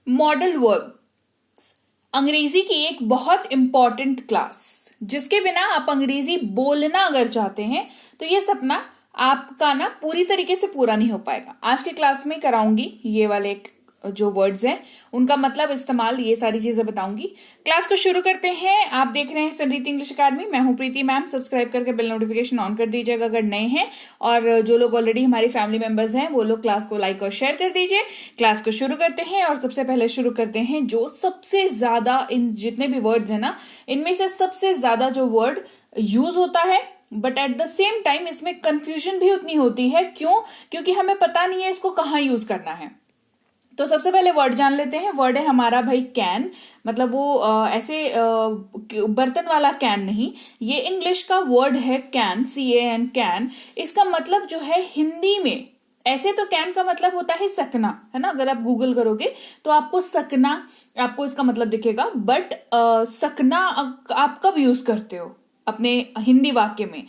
Modal verb अंग्रेजी की एक बहुत इंपॉर्टेंट क्लास, जिसके बिना आप अंग्रेजी बोलना अगर चाहते हैं तो ये सपना आपका ना पूरी तरीके से पूरा नहीं हो पाएगा। आज की क्लास में कराऊंगी ये वाले जो वर्ड्स हैं उनका मतलब, इस्तेमाल, ये सारी चीजें बताऊंगी। क्लास को शुरू करते हैं। आप देख रहे हैं समृद्धि इंग्लिश अकेडमी, मैं हूं प्रीति मैम। सब्सक्राइब करके बेल नोटिफिकेशन ऑन कर दीजिएगा अगर नए हैं, और जो लोग ऑलरेडी हमारी फैमिली मेंबर्स हैं वो लोग क्लास को लाइक और शेयर कर दीजिए। क्लास को शुरू करते हैं और सबसे पहले शुरू करते हैं जो सबसे ज्यादा, इन जितने भी वर्ड्स है ना, इनमें से सबसे ज्यादा जो वर्ड यूज होता है but at the same time इसमें कंफ्यूजन भी उतनी होती है। क्यों? क्योंकि हमें पता नहीं है इसको कहाँ यूज करना है। तो सबसे पहले वर्ड जान लेते हैं। वर्ड है हमारा भाई कैन, मतलब वो ऐसे बर्तन वाला कैन नहीं, ये इंग्लिश का वर्ड है कैन, CAN, कैन। इसका मतलब जो है हिंदी में, ऐसे तो कैन का मतलब होता है सकना, है ना। अगर आप गूगल करोगे तो आपको सकना, आपको इसका मतलब दिखेगा। बट सकना आप कब यूज करते हो अपने हिंदी वाक्य में?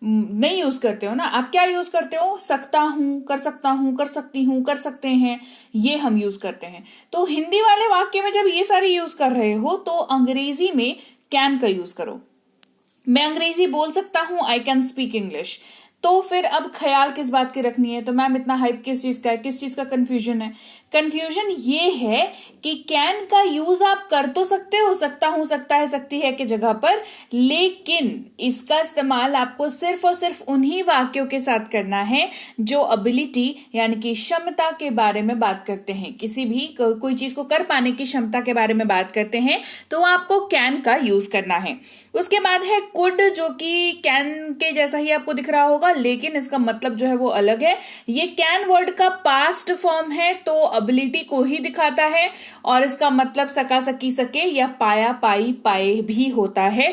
नहीं यूज करते हो ना। आप क्या यूज करते हो? सकता हूं, कर सकता हूं, कर सकती हूं, कर सकते हैं, ये हम यूज करते हैं। तो हिंदी वाले वाक्य में जब ये सारी यूज कर रहे हो तो अंग्रेजी में कैन का यूज करो। मैं अंग्रेजी बोल सकता हूं, आई कैन स्पीक इंग्लिश। तो फिर अब ख्याल किस बात की रखनी है? तो मैम इतना हाइप किस चीज का है, किस चीज का कंफ्यूजन है? कंफ्यूजन ये है कि कैन का यूज आप कर तो सकते हो, सकता हूं, सकता है, सकती है के जगह पर, लेकिन इसका इस्तेमाल आपको सिर्फ और सिर्फ उन्हीं वाक्यों के साथ करना है जो एबिलिटी यानी कि क्षमता के बारे में बात करते हैं। किसी भी कोई चीज को कर पाने की क्षमता के बारे में बात करते हैं तो आपको कैन का यूज करना है। उसके बाद है कुड, जो कि कैन के जैसा ही आपको दिख रहा होगा, लेकिन इसका मतलब जो है वो अलग है। ये कैन वर्ड का पास्ट फॉर्म है, तो एबिलिटी को ही दिखाता है, और इसका मतलब सका, सकी, सके या पाया, पाई, पाए भी होता है।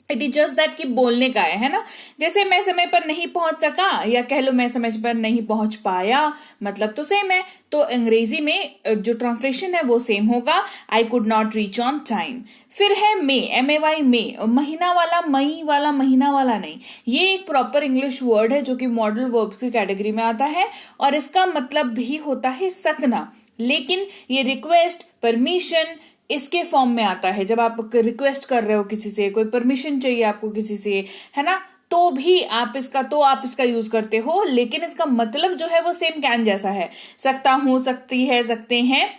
इट इज जस्ट दैट कि बोलने का है ना। जैसे मैं समय पर नहीं पहुंच सका, या कह लो मैं समय पर नहीं पहुंच पाया, मतलब तो सेम है। तो अंग्रेजी में जो ट्रांसलेशन है वो सेम होगा, I could not reach on time. फिर है मे, MAY, मे, महीना वाला, मई वाला, महीना वाला नहीं। ये एक प्रॉपर इंग्लिश वर्ड है जो कि मॉडल वर्ब्स की कैटेगरी में आता है, और इसका मतलब भी होता है सकना। लेकिन ये रिक्वेस्ट, परमिशन, इसके फॉर्म में आता है। जब आप रिक्वेस्ट कर रहे हो किसी से, कोई परमिशन चाहिए आपको किसी से, है ना, तो भी आप इसका यूज करते हो, लेकिन इसका मतलब जो है वो सेम कैन जैसा है। सकता हूं, सकती है, सकते हैं,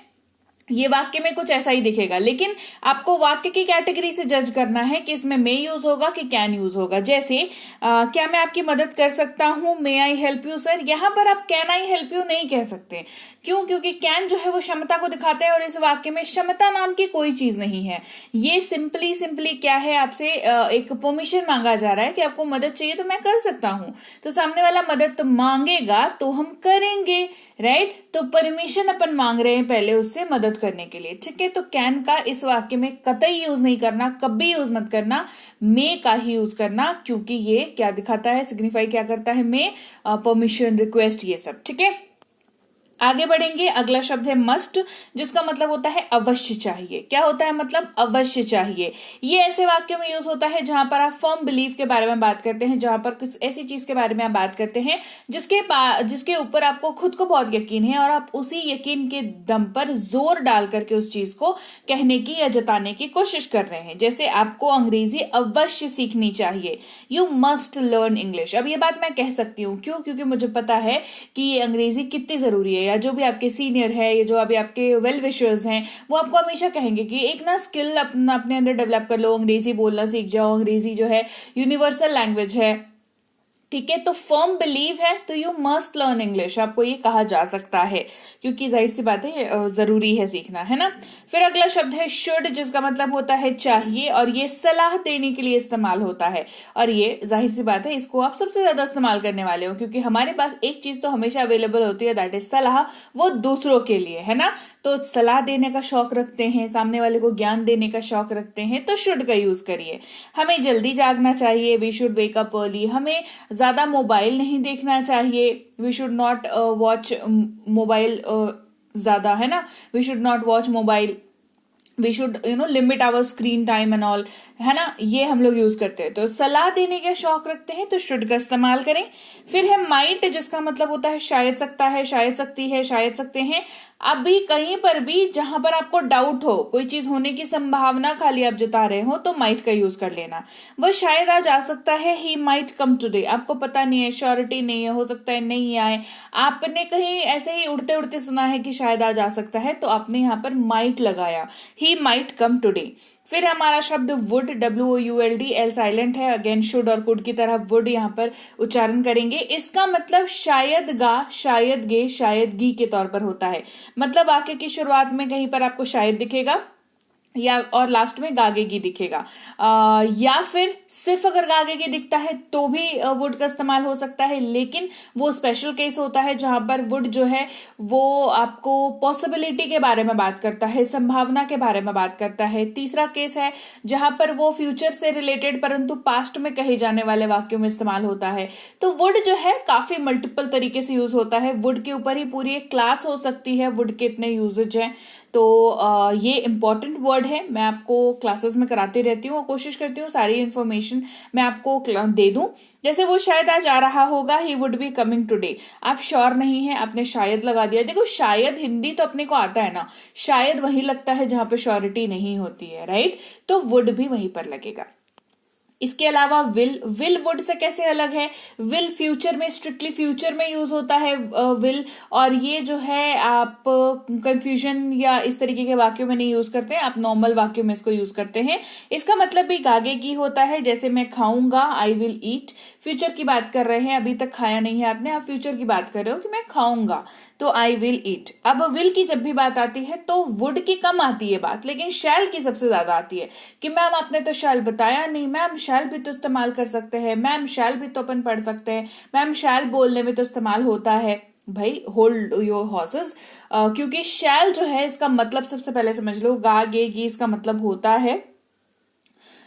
ये वाक्य में कुछ ऐसा ही दिखेगा। लेकिन आपको वाक्य की कैटेगरी से जज करना है कि इसमें मे यूज होगा कि कैन यूज होगा। जैसे क्या मैं आपकी मदद कर सकता हूं, मे आई हेल्प यू सर। यहां पर आप कैन आई हेल्प यू नहीं कह सकते। क्यों? क्योंकि कैन जो है वो क्षमता को दिखाता है, और इस वाक्य में क्षमता नाम की कोई चीज नहीं है। ये सिंपली क्या है, आपसे एक परमिशन मांगा जा रहा है कि आपको मदद चाहिए तो मैं कर सकता हूं। तो सामने वाला मदद तो मांगेगा तो हम करेंगे, राइट। तो परमिशन अपन मांग रहे हैं पहले उससे मदद करने के लिए, ठीक है। तो कैन का इस वाक्य में कतई यूज नहीं करना, कभी यूज मत करना। मे का ही यूज करना, क्योंकि ये क्या दिखाता है, सिग्निफाई क्या करता है? मे, परमिशन, रिक्वेस्ट, ये सब, ठीक है। आगे बढ़ेंगे। अगला शब्द है मस्ट, जिसका मतलब होता है अवश्य चाहिए। क्या होता है मतलब? अवश्य चाहिए। ये ऐसे वाक्यों में यूज होता है जहां पर आप फर्म बिलीफ के बारे में बात करते हैं, जहां पर कुछ ऐसी चीज के बारे में आप बात करते हैं जिसके ऊपर आपको खुद को बहुत यकीन है, और आप उसी यकीन के दम पर जोर डाल करके उस चीज को कहने की या जताने की कोशिश कर रहे हैं। जैसे आपको अंग्रेजी अवश्य सीखनी चाहिए, यू मस्ट लर्न इंग्लिश। अब ये बात मैं कह सकती हूँ, क्यों? क्योंकि मुझे पता है कि ये अंग्रेजी कितनी जरूरी है, या जो भी आपके सीनियर है, या जो अभी आपके वेल विशर्स हैं, वो आपको हमेशा कहेंगे कि एक ना स्किल अपने अंदर डेवलप कर लो, अंग्रेजी बोलना सीख जाओ। अंग्रेजी जो है यूनिवर्सल लैंग्वेज है, ठीक है। तो फर्म बिलीव है तो यू मस्ट लर्न इंग्लिश, आपको ये कहा जा सकता है, क्योंकि जाहिर सी बात है जरूरी है सीखना, है ना। फिर अगला शब्द है शुड, जिसका मतलब होता है चाहिए, और ये सलाह देने के लिए इस्तेमाल होता है। और ये जाहिर सी बात है, इसको आप सबसे ज्यादा इस्तेमाल करने वाले हो, क्योंकि हमारे पास एक चीज तो हमेशा अवेलेबल होती है, दैट इज सलाह, वो दूसरों के लिए, है ना। तो सलाह देने का शौक रखते हैं, सामने वाले को ज्ञान देने का शौक रखते हैं, तो शुड का यूज करिए। हमें जल्दी जागना चाहिए, we should wake up early. हमें ज्यादा मोबाइल नहीं देखना चाहिए, we should not watch mobile ज्यादा, है ना। We should not watch mobile, we should limit our screen time and all, है ना। ये हम लोग यूज करते हैं। तो सलाह देने का शौक रखते हैं तो शुड का इस्तेमाल करें। फिर है माइट, जिसका मतलब होता है शायद सकता है, शायद सकती है, शायद सकते हैं। अभी कहीं पर भी जहां पर आपको डाउट हो, कोई चीज होने की संभावना खाली आप जता रहे हो, तो माइट का यूज कर लेना। वह शायद आज आ सकता है, ही माइट कम टुडे, आपको पता नहीं है, श्योरिटी नहीं है, हो सकता है नहीं आए, आपने कहीं ऐसे ही उड़ते उड़ते सुना है कि शायद आज आ सकता है, तो आपने यहाँ पर माइट लगाया, ही माइट कम टुडे। फिर हमारा शब्द वुड, WOULD, एल साइलेंट है, अगेन शुड और कुड की तरह वुड यहाँ पर उच्चारण करेंगे। इसका मतलब शायद गा, शायद गे, शायद गी के तौर पर होता है। मतलब वाक्य की शुरुआत में कहीं पर आपको शायद दिखेगा या और लास्ट में गागेगी दिखेगा, या फिर सिर्फ अगर गागेगी दिखता है तो भी वुड का इस्तेमाल हो सकता है, लेकिन वो स्पेशल केस होता है जहां पर वुड जो है वो आपको पॉसिबिलिटी के बारे में बात करता है, संभावना के बारे में बात करता है। तीसरा केस है जहां पर वो फ्यूचर से रिलेटेड परंतु पास्ट में कहे जाने वाले वाक्यों में इस्तेमाल होता है। तो वुड जो है काफी मल्टीपल तरीके से यूज होता है, वुड के ऊपर ही पूरी एक क्लास हो सकती है, वुड के इतने यूजेज हैं। तो ये इंपॉर्टेंट वर्ड है, मैं आपको क्लासेस में कराती रहती हूँ और कोशिश करती हूँ सारी इन्फॉर्मेशन मैं आपको दे दूं। जैसे वो शायद आज आ रहा होगा, he would be coming today, आप श्योर नहीं है, आपने शायद लगा दिया। देखो शायद हिंदी तो अपने को आता है ना, शायद वहीं लगता है जहां पे श्योरिटी नहीं होती है, राइट, तो वुड भी वहीं पर लगेगा। इसके अलावा विल वुड से कैसे अलग है, विल फ्यूचर में, स्ट्रिक्टली फ्यूचर में यूज होता है विल, और ये जो है आप कंफ्यूजन या इस तरीके के वाक्यों में नहीं यूज करते हैं, आप नॉर्मल वाक्यों में इसको यूज करते हैं। इसका मतलब भी गागेगी होता है, जैसे मैं खाऊंगा, आई विल ईट, फ्यूचर की बात कर रहे हैं, अभी तक खाया नहीं है आपने, आप फ्यूचर की बात कर रहे हो कि मैं खाऊंगा, तो आई विल ईट। अब विल की जब भी बात आती है तो वुड की कम आती है बात, लेकिन शैल की सबसे ज्यादा आती है कि मैम आपने तो शैल बताया नहीं, मैम शैल भी तो इस्तेमाल कर सकते हैं, मैम शैल भी तो अपन पढ़ सकते हैं, मैम शैल बोलने में तो इस्तेमाल होता है। भाई होल्ड योर हॉर्सेस, क्योंकि शैल जो है इसका मतलब सबसे पहले समझ लो, गा गे गी इसका मतलब होता है,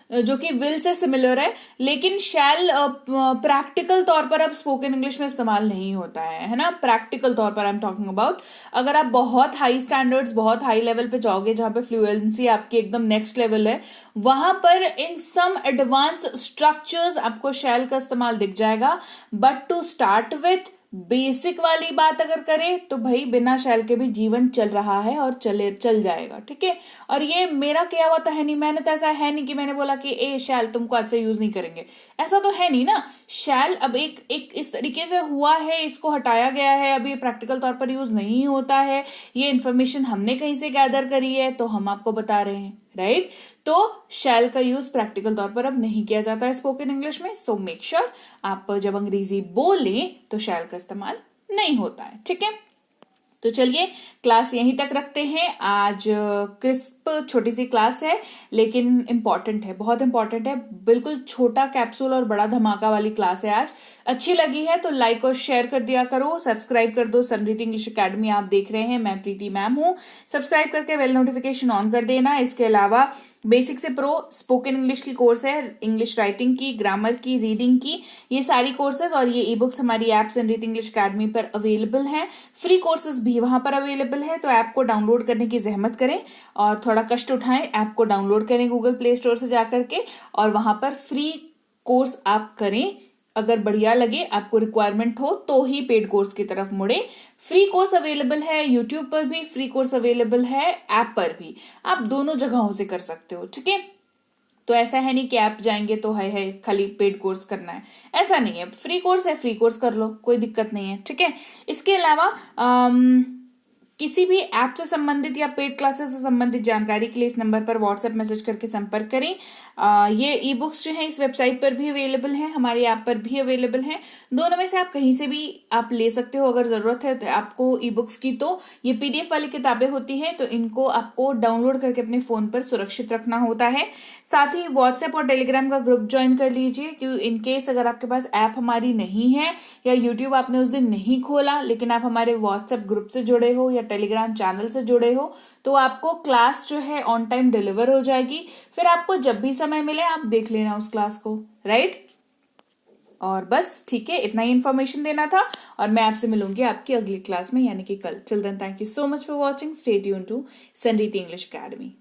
जो कि विल से सिमिलर है, लेकिन शैल प्रैक्टिकल तौर पर अब स्पोकन इंग्लिश में इस्तेमाल नहीं होता है ना, प्रैक्टिकल तौर पर आई एम टॉकिंग अबाउट। अगर आप बहुत हाई स्टैंडर्ड्स, बहुत हाई लेवल पे जाओगे जहां पे फ्लुएंसी आपकी एकदम नेक्स्ट लेवल है, वहां पर इन सम एडवांस स्ट्रक्चर्स आपको शैल का इस्तेमाल दिख जाएगा। But to start with basic वाली बात अगर करें तो भाई बिना शैल के भी जीवन चल रहा है और चल जाएगा, ठीक है। और ये मेरा किया हुआ तो है नहीं, मैंने तो ऐसा है नहीं कि मैंने बोला कि ए शैल तुमको आज से यूज नहीं करेंगे, ऐसा तो है नहीं ना। शैल अब एक इस तरीके से हुआ है, इसको हटाया गया है, अब ये प्रैक्टिकल तौर पर यूज नहीं होता है, ये इन्फॉर्मेशन हमने कहीं से गैदर करी है तो हम आपको बता रहे हैं, राइट। तो शैल का यूज प्रैक्टिकल तौर पर अब नहीं किया जाता है स्पोकन इंग्लिश में, सो मेक श्योर आप जब अंग्रेजी बोलें तो शैल का इस्तेमाल नहीं होता है, ठीक है। तो चलिए क्लास यहीं तक रखते हैं। आज क्रिस्प छोटी सी क्लास है लेकिन इंपॉर्टेंट है, बहुत इंपॉर्टेंट है, बिल्कुल छोटा कैप्सूल और बड़ा धमाका वाली क्लास है आज। अच्छी लगी है तो लाइक और शेयर कर दिया करो, सब्सक्राइब कर दो। सनरीति इंग्लिश अकेडमी आप देख रहे हैं, मैं प्रीति मैम हूँ, सब्सक्राइब करके बेल नोटिफिकेशन ऑन कर देना। इसके अलावा बेसिक से प्रो स्पोकन इंग्लिश की कोर्स है, इंग्लिश राइटिंग की, ग्रामर की, रीडिंग की, ये सारी कोर्सेज और ये ई बुक्स हमारी ऐप सनरीति इंग्लिश अकेडमी पर अवेलेबल है। फ्री कोर्सेज भी वहां पर अवेलेबल है, तो ऐप को डाउनलोड करने की जहमत करें और थोड़ा कष्ट उठाएं, ऐप को डाउनलोड करें गूगल प्ले स्टोर से जाकर के और वहां पर फ्री कोर्स आप करें। अगर बढ़िया लगे, आपको रिक्वायरमेंट हो तो ही पेड कोर्स की तरफ मुड़े। फ्री कोर्स अवेलेबल है यूट्यूब पर भी, फ्री कोर्स अवेलेबल है ऐप पर भी, आप दोनों जगहों से कर सकते हो, ठीक है। तो ऐसा है नहीं कि ऐप जाएंगे तो है खाली पेड कोर्स करना है, ऐसा नहीं है। फ्री कोर्स है, फ्री कोर्स कर लो, कोई दिक्कत नहीं है, ठीक है। इसके अलावा किसी भी ऐप से संबंधित या पेड क्लासेस से संबंधित जानकारी के लिए इस नंबर पर व्हाट्सएप मैसेज करके संपर्क करें। ये ई बुक्स जो है इस वेबसाइट पर भी अवेलेबल है, हमारी ऐप पर भी अवेलेबल है, दोनों में से आप कहीं से भी आप ले सकते हो। अगर जरूरत है तो आपको ई बुक्स की, तो ये पीडीएफ वाली किताबें होती है, तो इनको आपको डाउनलोड करके अपने फोन पर सुरक्षित रखना होता है। साथ ही व्हाट्सएप और टेलीग्राम का ग्रुप ज्वाइन कर लीजिए, क्योंकि इनकेस अगर आपके पास ऐप हमारी नहीं है या यूट्यूब आपने उस दिन नहीं खोला लेकिन आप हमारे व्हाट्सएप ग्रुप से जुड़े हो या टेलीग्राम चैनल से जुड़े हो, तो आपको क्लास जो है ऑन टाइम डिलीवर हो जाएगी। फिर आपको जब भी समय मिले आप देख लेना उस क्लास को, राइट। और बस ठीक है, इतना ही इन्फॉर्मेशन देना था और मैं आपसे मिलूंगी आपकी अगली क्लास में, यानी कि कल। Till then thank you so much for watching, stay tuned to Sanriti English academy.